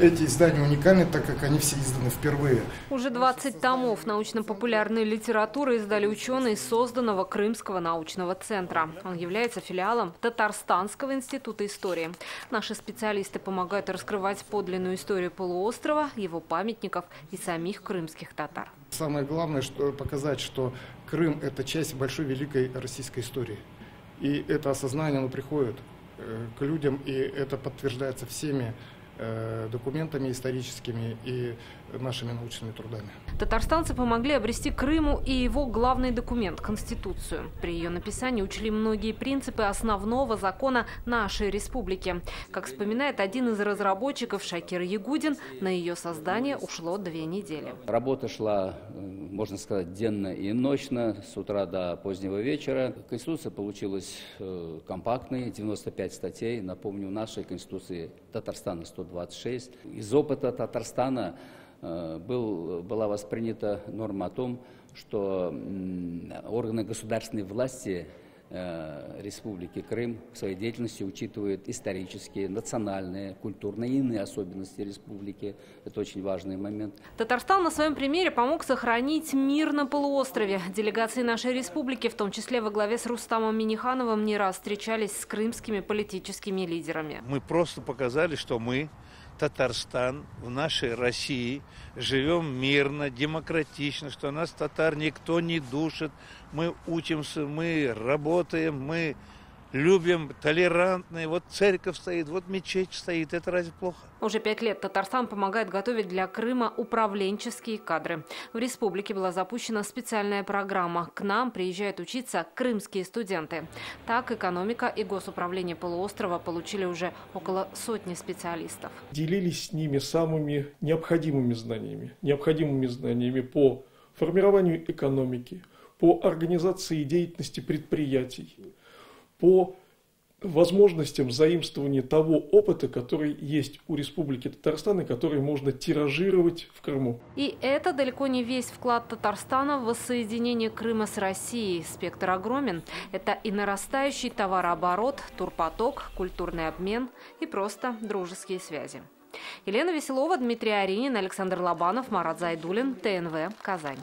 Эти издания уникальны, так как они все изданы впервые. Уже 20 томов научно-популярной литературы издали ученые из созданного Крымского научного центра. Он является филиалом Татарстанского института истории. Наши специалисты помогают раскрывать подлинную историю полуострова, его памятников и самих крымских татар. Самое главное, что показать, что Крым – это часть большой великой российской истории. И это осознание, оно приходит к людям, и это подтверждается всеми документами историческими и нашими научными трудами. Татарстанцы помогли обрести Крыму и его главный документ – Конституцию. При ее написании учли многие принципы основного закона нашей республики. Как вспоминает один из разработчиков Шакир Ягудин, на ее создание ушло 2 недели. Работа шла, можно сказать, денно и ночно, с утра до позднего вечера. Конституция получилась компактной, 95 статей. Напомню, в нашей Конституции Татарстана 126. Из опыта Татарстана была воспринята норма о том, что органы государственной власти Республики Крым в своей деятельности учитывают исторические, национальные, культурные и иные особенности республики. Это очень важный момент. Татарстан на своем примере помог сохранить мир на полуострове. Делегации нашей республики, в том числе во главе с Рустамом Миннихановым, не раз встречались с крымскими политическими лидерами. Мы просто показали, что мы, Татарстан, в нашей России, живем мирно, демократично, что нас, татар, никто не душит. Мы учимся, мы работаем, мы любим, толерантные. Вот церковь стоит, вот мечеть стоит. Это разве плохо? Уже 5 лет Татарстан помогает готовить для Крыма управленческие кадры. В республике была запущена специальная программа. К нам приезжают учиться крымские студенты. Так, экономика и госуправление полуострова получили уже около 100 специалистов. Делились с ними самыми необходимыми знаниями по формированию экономики, по организации деятельности предприятий, по возможностям заимствования того опыта, который есть у Республики Татарстан и который можно тиражировать в Крыму. И это далеко не весь вклад Татарстана в воссоединение Крыма с Россией. Спектр огромен. Это и нарастающий товарооборот, турпоток, культурный обмен и просто дружеские связи. Елена Веселова, Дмитрий Аринин, Александр Лобанов, Марат Зайдуллин, ТНВ, Казань.